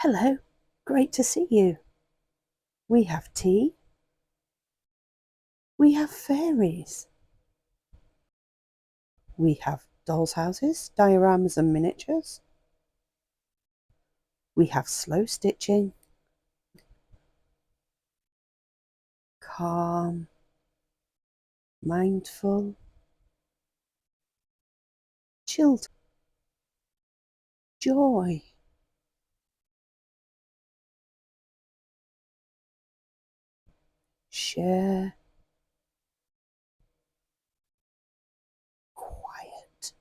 Hello, great to see you. We have tea. We have fairies. We have dolls' houses, dioramas and miniatures. We have slow stitching, calm, mindful, chilled, joy, share, quiet.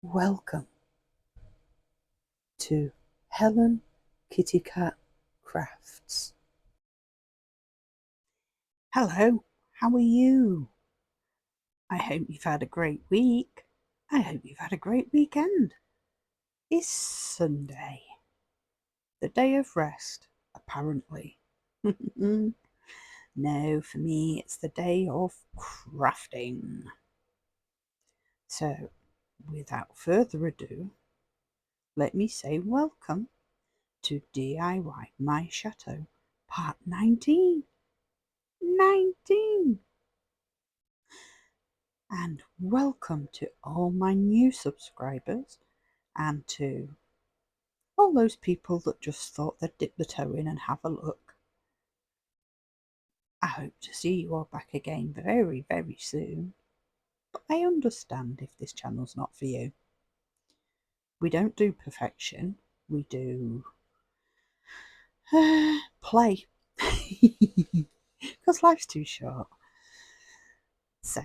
Welcome to Helen Kitty Cat Crafts. Hello, how are you? I hope you've had a great week. I hope you've had a great weekend. It's Sunday, the day of rest, apparently. No, for me, it's the day of crafting. So, without further ado, let me say welcome to DIY My Chateau, part 19. 19! And welcome to all my new subscribers and to all those people that just thought they'd dip the toe in and have a look. I hope to see you all back again very, very soon. But I understand if this channel's not for you. We don't do perfection, we do play. Because life's too short. So,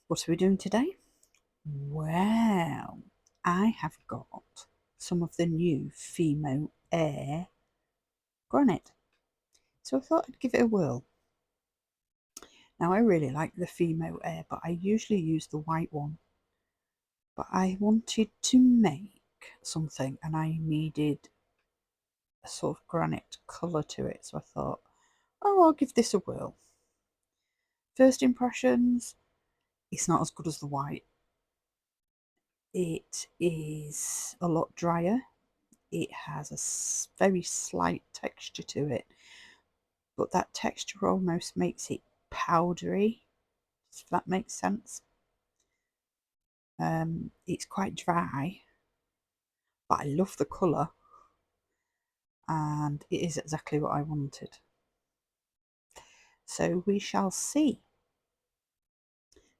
what are we doing today? Well, I have got some of the new Fimo Air granite. So I thought I'd give it a whirl. Now I really like the Fimo Air, but I usually use the white one. But I wanted to make something and I needed a sort of granite colour to it. So I thought, oh, I'll give this a whirl. First impressions, it's not as good as the white. It is a lot drier. It has a very slight texture to it, but that texture almost makes it powdery, if that makes sense. It's quite dry, but I love the colour and it is exactly what I wanted. So we shall see.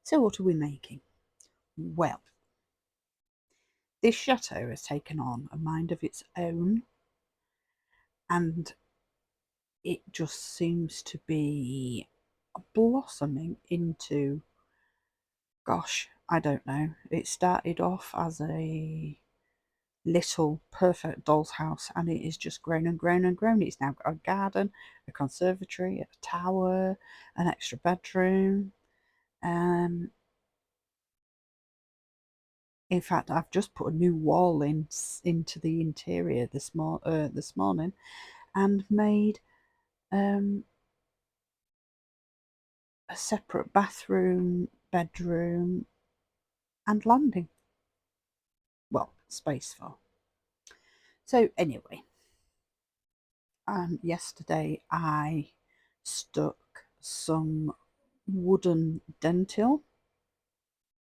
So what are we making? Well, this chateau has taken on a mind of its own, and it just seems to be blossoming into, gosh, I don't know. It started off as a little perfect doll's house and it has just grown and grown and grown. It's now got a garden, a conservatory, a tower, an extra bedroom. In fact, I've just put a new wall into the interior this morning and made a separate bathroom, bedroom, and landing. Well, space for. So anyway, yesterday I stuck some wooden dentil.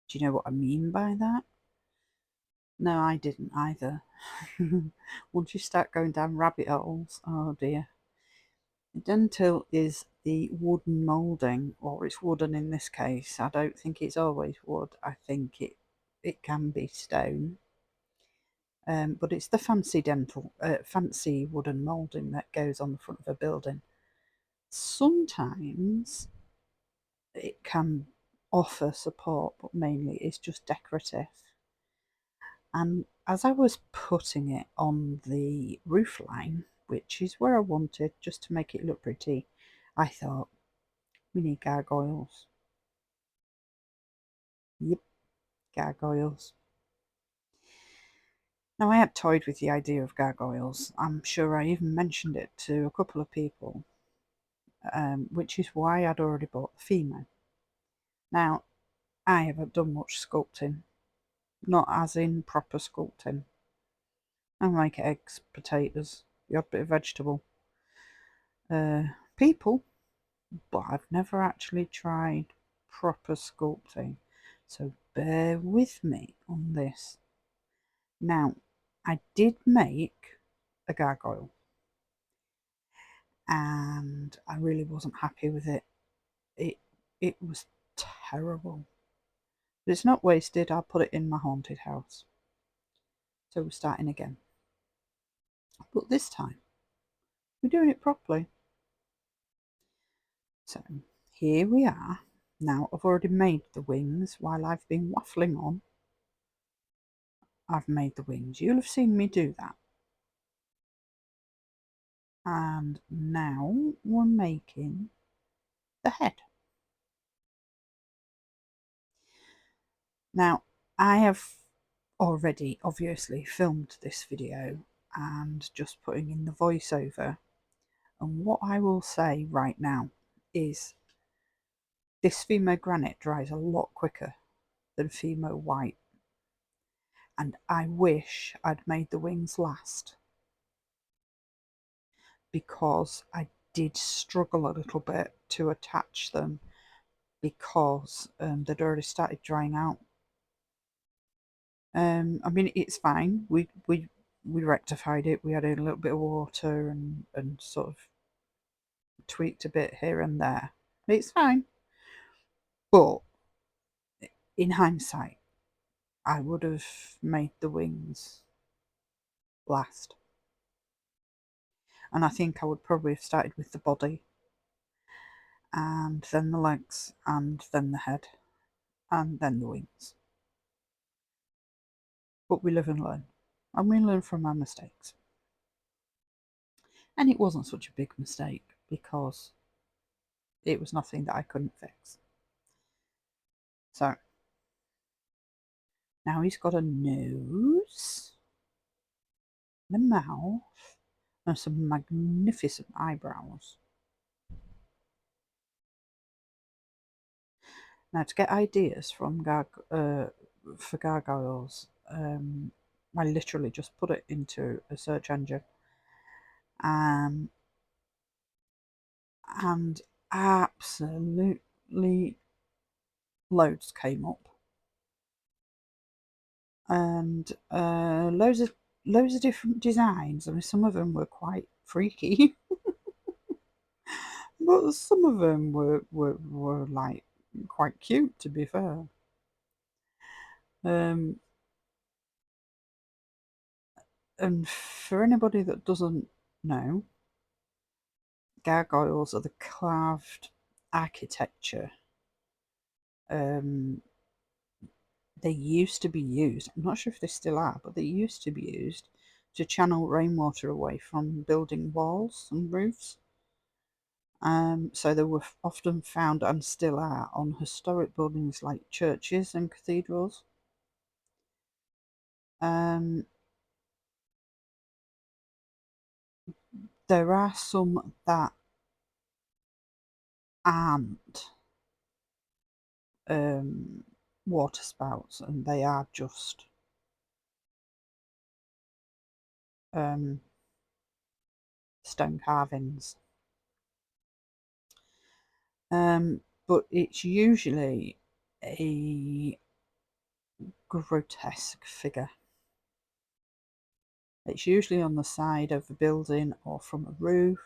Do you know what I mean by that? No, I didn't either. Once you start going down rabbit holes, oh dear. Dentil is the wooden moulding, or it's wooden in this case. I don't think it's always wood. I think it can be stone. But it's the fancy wooden moulding that goes on the front of a building. Sometimes it can offer support, but mainly it's just decorative. And as I was putting it on the roof line, which is where I wanted, just to make it look pretty, I thought, we need gargoyles. Yep, gargoyles. Now, I had toyed with the idea of gargoyles. I'm sure I even mentioned it to a couple of people, which is why I'd already bought the Fimo. Now, I haven't done much sculpting, not as in proper sculpting. I make eggs, potatoes, the odd bit of vegetable, people, but I've never actually tried proper sculpting. So bear with me on this. Now, I did make a gargoyle, and I really wasn't happy with it. It was terrible. But it's not wasted. I'll put it in my haunted house. So we're starting again. But this time, we're doing it properly. So here we are. Now I've already made the wings while I've been waffling on. I've made the wings. You'll have seen me do that. And now we're making the head. Now I have already obviously filmed this video and just putting in the voiceover. And what I will say right now is this Fimo granite dries a lot quicker than Fimo white. And I wish I'd made the wings last, because I did struggle a little bit to attach them because they'd already started drying out. I mean, it's fine. We rectified it. We added a little bit of water and sort of tweaked a bit here and there. It's fine. But in hindsight, I would have made the wings last. And I think I would probably have started with the body, and then the legs, and then the head, and then the wings. But we live and learn, and we learn from our mistakes. And it wasn't such a big mistake because it was nothing that I couldn't fix. So now he's got a nose, a mouth, and some magnificent eyebrows. Now, to get ideas from for gargoyles, I literally just put it into a search engine, and absolutely loads came up, and loads of different designs. I mean, some of them were quite freaky, but some of them were like quite cute, to be fair. And for anybody that doesn't know, gargoyles are the carved architecture. They used to be used, I'm not sure if they still are, but they used to be used to channel rainwater away from building walls and roofs. So they were often found, and still are, on historic buildings like churches and cathedrals. There are some that aren't water spouts, and they are just stone carvings. But it's usually a grotesque figure. It's usually on the side of a building or from a roof,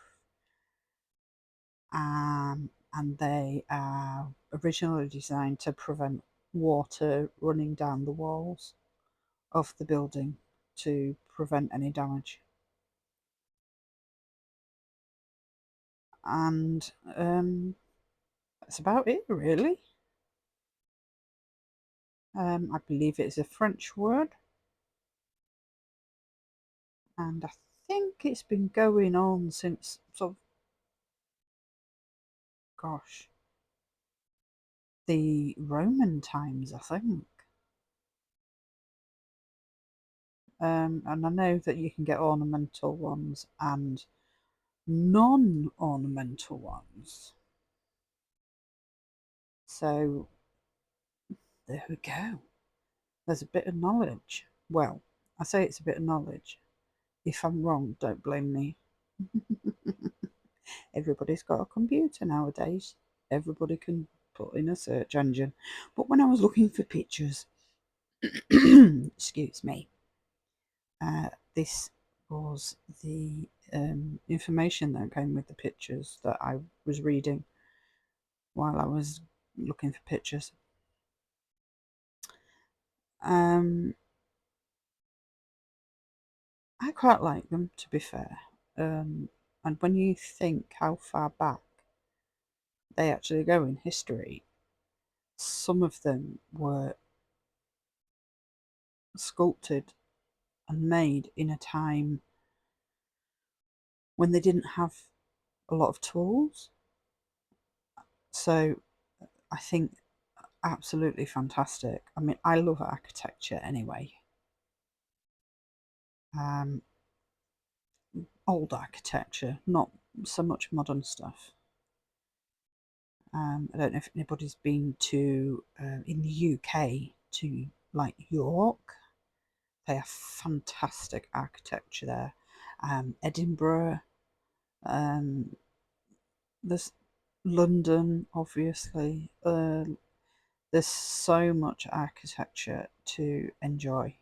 and they are originally designed to prevent water running down the walls of the building to prevent any damage. And that's about it, really. I believe it's a French word. and I think it's been going on since sort of, gosh, the Roman times, I think. And I know that you can get ornamental ones and non-ornamental ones. So there we go. There's a bit of knowledge. Well, I say it's a bit of knowledge. If I'm wrong, don't blame me. Everybody's got a computer nowadays. Everybody can put in a search engine. But when I was looking for pictures, excuse me, this was the information that came with the pictures that I was reading while I was looking for pictures. I quite like them, to be fair. And when you think how far back they actually go in history, some of them were sculpted and made in a time when they didn't have a lot of tools. So I think absolutely fantastic. I mean, I love architecture anyway. Um, Old architecture, not so much modern stuff. I don't know if anybody's been to in the UK to like York. They have fantastic architecture there. Edinburgh, um, there's London, obviously. There's so much architecture to enjoy.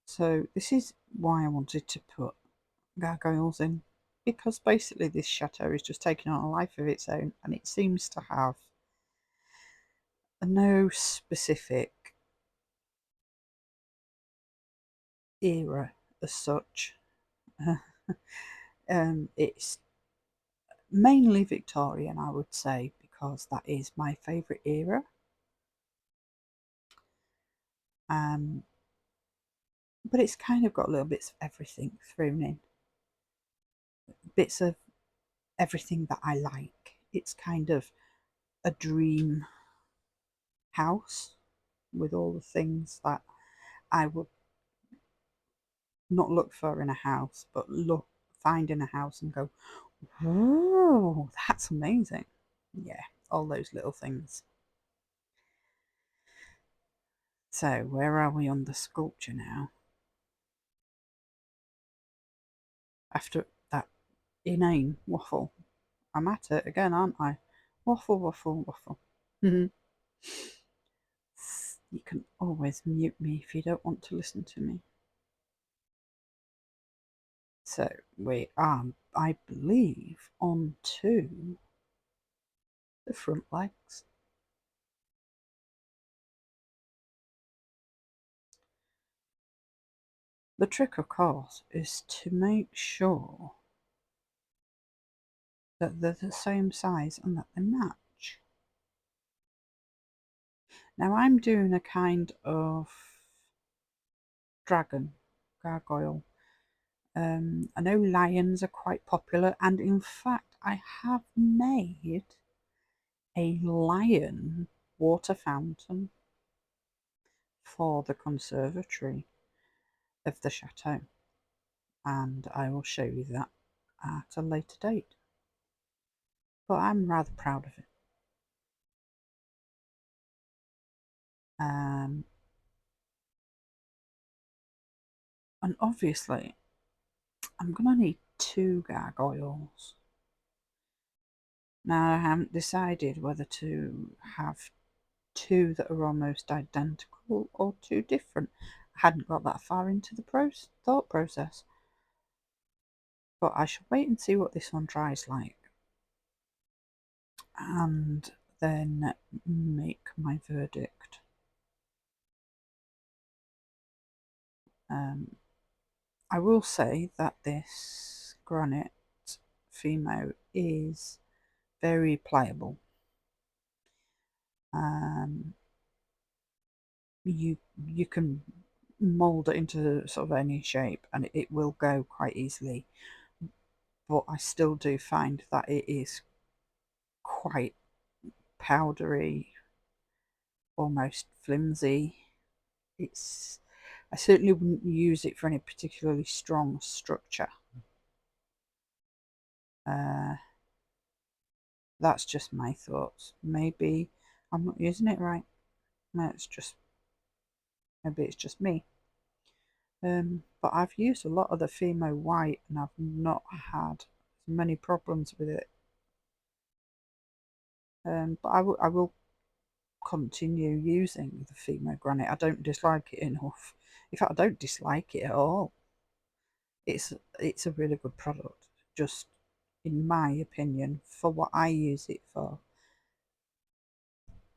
So this is why I wanted to put gargoyles in, because basically this chateau is just taking on a life of its own, and it seems to have no specific era as such. It's mainly Victorian, I would say, because that is my favourite era. Um, but it's kind of got little bits of everything thrown in, bits of everything that I like. It's kind of a dream house with all the things that I would not look for in a house, but find in a house and go, "Oh, that's amazing." Yeah, all those little things. So, where are we on the sculpture now? After that inane waffle, I'm at it again, aren't I? Waffle, waffle, waffle. You can always mute me if you don't want to listen to me. So we are, I believe, on to the front legs. The trick, of course, is to make sure that they're the same size and that they match. Now I'm doing a kind of dragon gargoyle. I know lions are quite popular, and in fact I have made a lion water fountain for the conservatory of the chateau, and I will show you that at a later date. But I'm rather proud of it. And obviously I'm going to need 2 gargoyles. Now I haven't decided whether to have 2 that are almost identical or 2 different. I hadn't got that far into the thought process. But I shall wait and see what this one dries like, and then make my verdict. I will say that this granite Fimo is very pliable. You can mould it into sort of any shape and it will go quite easily, but I still do find that it is quite powdery, almost flimsy. I certainly wouldn't use it for any particularly strong structure. That's just my thoughts. Maybe I'm not using it right. Maybe it's just me. But I've used a lot of the Fimo white and I've not had many problems with it. But I will continue using the Fimo granite. I don't dislike it enough. In fact, I don't dislike it at all. It's a really good product. Just in my opinion, for what I use it for,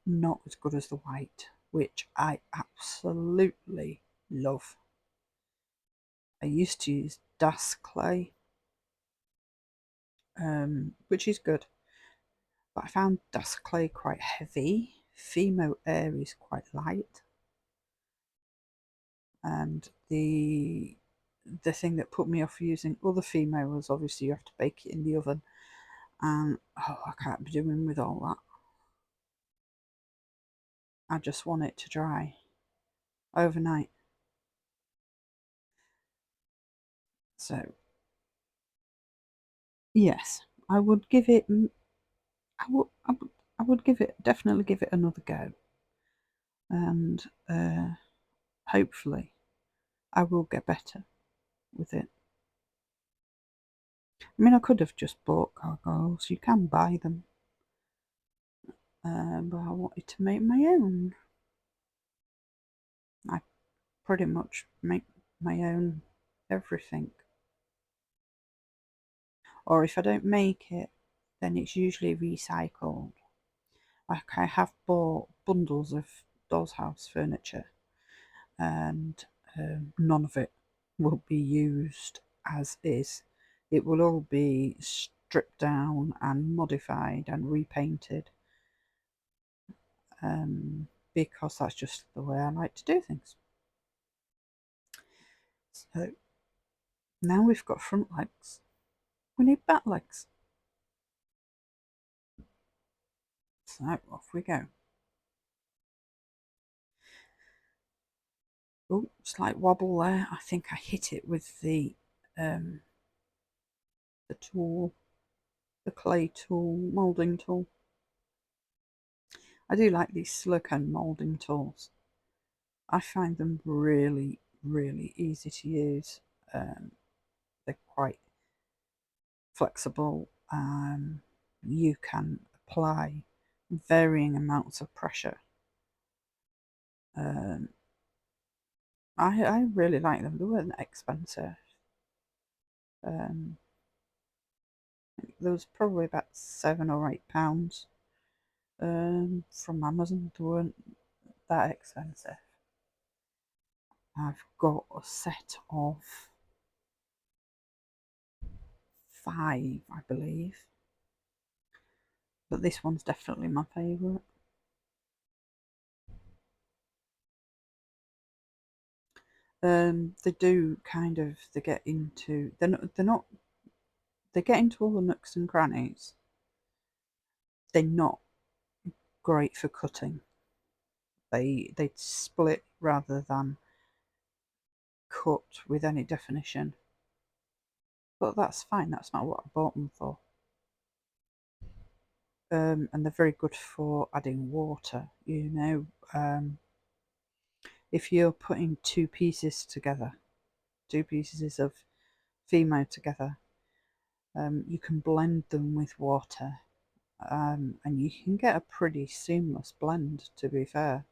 not as good as the white, which I absolutely love. I used to use Das clay, which is good, but I found Das clay quite heavy. Fimo air is quite light, and the thing that put me off using other Fimo was obviously you have to bake it in the oven, and I can't be doing with all that. I just want it to dry overnight. So yes, I would give it. I would definitely give it another go, and hopefully I will get better with it. I mean, I could have just bought gargoyles. You can buy them, but I wanted to make my own. I pretty much make my own everything. Or if I don't make it, then it's usually recycled. Like I have bought bundles of dollhouse furniture, and none of it will be used as is. It will all be stripped down and modified and repainted, because that's just the way I like to do things. So now we've got front legs, we need back legs. So off we go. Oh, slight wobble there. I think I hit it with the tool, the clay tool, moulding tool. I do like these silicone moulding tools. I find them really, really easy to use. They're quite flexible. You can apply varying amounts of pressure. I really like them. They weren't expensive. There was probably about £7 or £8 from Amazon. They weren't that expensive. I've got a set of 5, I believe, but this one's definitely my favourite. They do kind of, they get into, they get into all the nooks and crannies. They're not great for cutting. They split rather than cut with any definition. But that's fine, that's not what I bought them for. And they're very good for adding water, if you're putting two pieces of Fimo together, you can blend them with water, and you can get a pretty seamless blend, to be fair.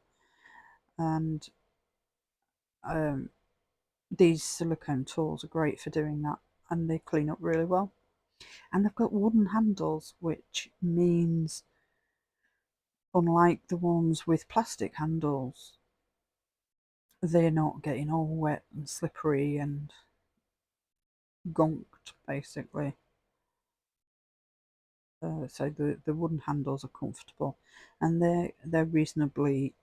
And these silicone tools are great for doing that, and they clean up really well. And they've got wooden handles, which means, unlike the ones with plastic handles, they're not getting all wet and slippery and gonked, basically. So the wooden handles are comfortable, and they're reasonably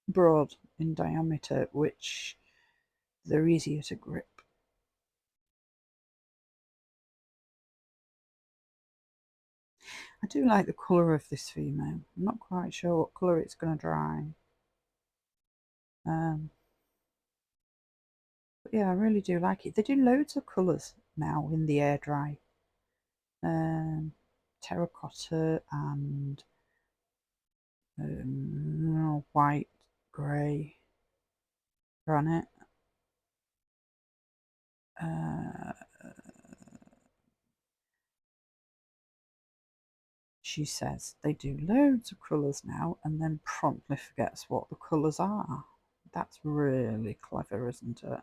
broad in diameter, which they're easier to grip. I do like the colour of this female. I'm not quite sure what colour it's going to dry. But yeah, I really do like it. They do loads of colours now in the air dry. Terracotta and white, grey, granite. She says they do loads of colours now and then promptly forgets what the colours are. That's really clever, isn't it?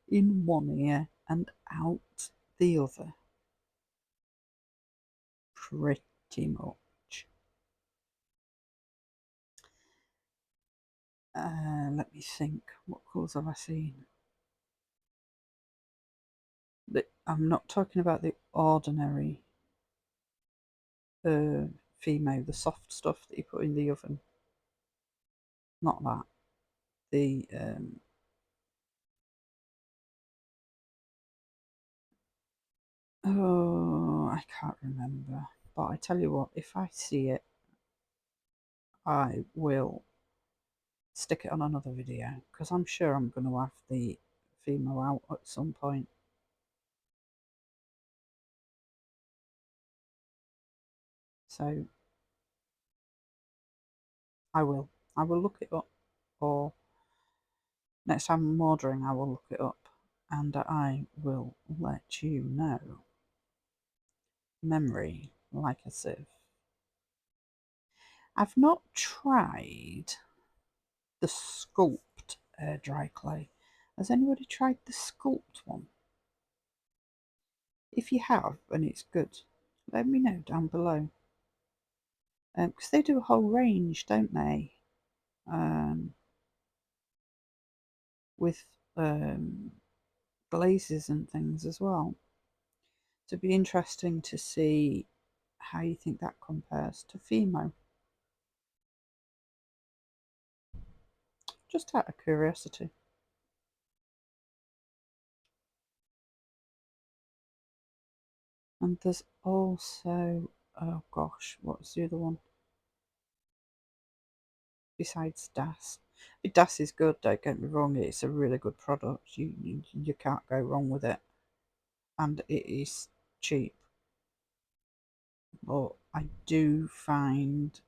In one ear and out the other. Pretty much. Let me think. What colours have I seen? I'm not talking about the ordinary female, the soft stuff that you put in the oven. Not that. The oh, I can't remember. But I tell you what, if I see it, I will stick it on another video because I'm sure I'm going to have the female out at some point. So I will. I will look it up, or next time I'm ordering, I will look it up and I will let you know. Memory like a sieve. I've not tried the Sculpt air dry clay. Has anybody tried the Sculpt one? If you have and it's good, let me know down below. Because they do a whole range, don't they? With glazes and things as well. So it'd be interesting to see how you think that compares to Fimo. Just out of curiosity. And there's also, oh gosh, what's the other one? Besides Das. Das is good, don't get me wrong, it's a really good product. You can't go wrong with it. And it is cheap. But I do find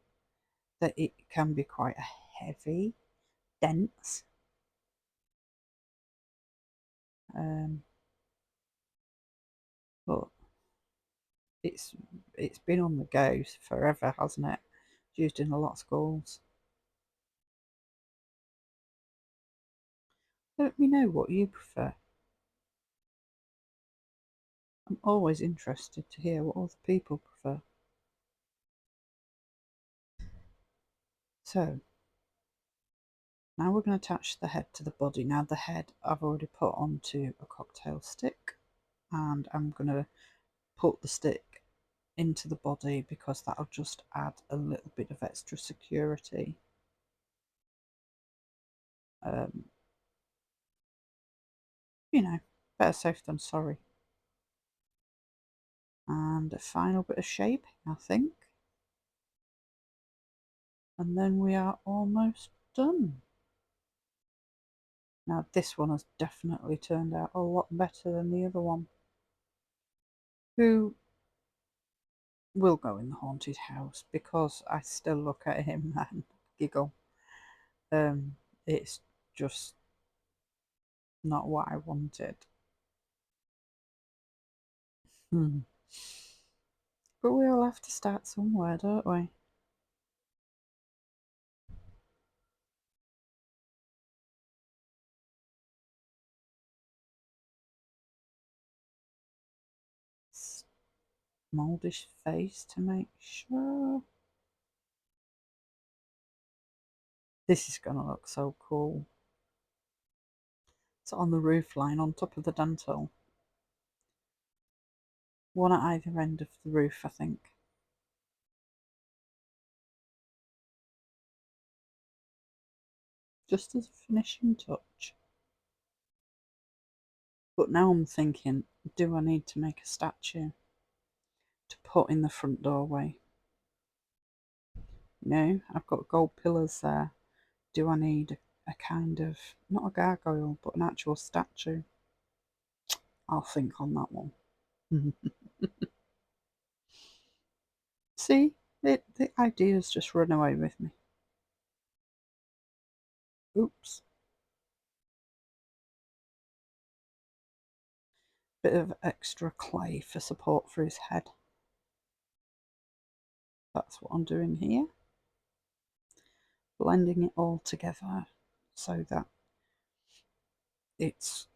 that it can be quite heavy, dense. But it's been on the go forever, hasn't it? It's used in a lot of schools. Let me know what you prefer. I'm always interested to hear what other people prefer. So, now we're going to attach the head to the body. Now the head I've already put onto a cocktail stick, and I'm going to put the stick into the body because that'll just add a little bit of extra security. You know, better safe than sorry. And a final bit of shaping, I think. And then we are almost done. Now this one has definitely turned out a lot better than the other one. Who will go in the haunted house because I still look at him and giggle. It's just not what I wanted. Hmm. But we all have to start somewhere, don't we? Moldish face to make sure. This is going to look so cool. It's on the roof line on top of the dentil. One at either end of the roof, I think. just as a finishing touch. But now I'm thinking, do I need to make a statue to put in the front doorway? No, I've got gold pillars there. Do I need a kind of, not a gargoyle, but an actual statue? I'll think on that one. See, the ideas just run away with me. Oops. Bit of extra clay for support for his head. That's what I'm doing here. Blending it all together so that it's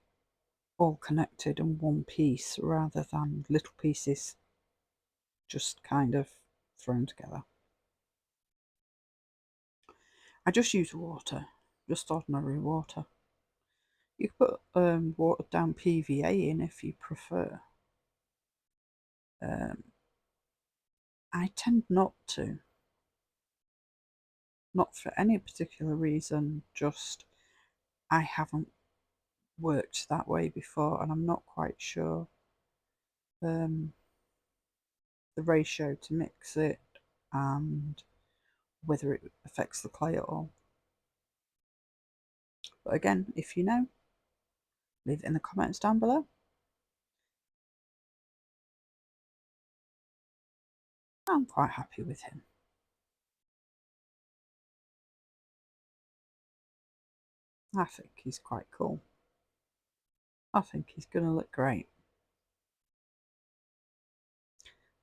all connected in one piece rather than little pieces just kind of thrown together. I just use water, just ordinary water. You could put watered down PVA in if you prefer. I tend not to. Not for any particular reason, just I haven't worked that way before and I'm not quite sure the ratio to mix it and whether it affects the clay at all. But again, if you know, leave it in the comments down below. I'm quite happy with him. I think he's quite cool. I think he's going to look great.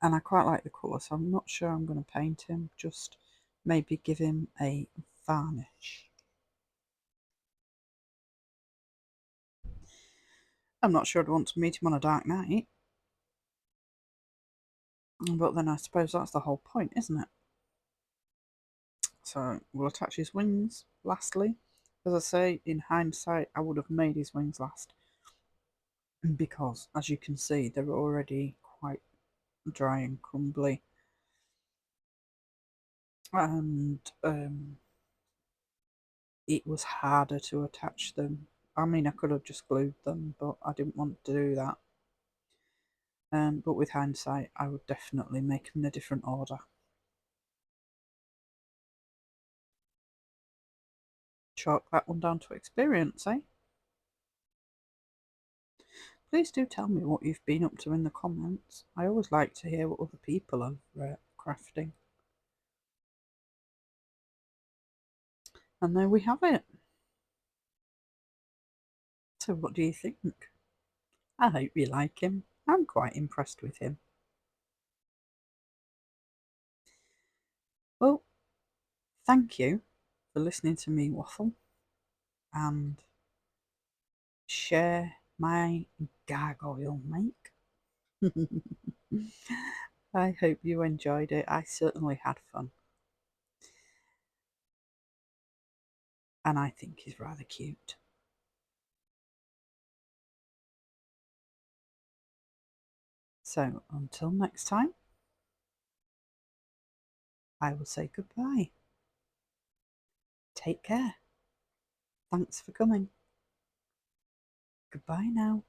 And I quite like the colour, so I'm not sure I'm going to paint him, just maybe give him a varnish. I'm not sure I'd want to meet him on a dark night. But then I suppose that's the whole point, isn't it? So we'll attach his wings lastly. As I say, in hindsight, I would have made his wings last. Because, as you can see, they're already quite dry and crumbly. And it was harder to attach them. I mean, I could have just glued them, but I didn't want to do that. But with hindsight, I would definitely make them in a different order. Chalk that one down to experience, eh? Please do tell me what you've been up to in the comments. I always like to hear what other people are crafting. And there we have it. So what do you think? I hope you like him. I'm quite impressed with him. Well, thank you for listening to me waffle and share my gargoyle make. I hope you enjoyed it. I certainly had fun. And I think he's rather cute. So until next time, I will say goodbye. Take care. Thanks for coming. Goodbye now.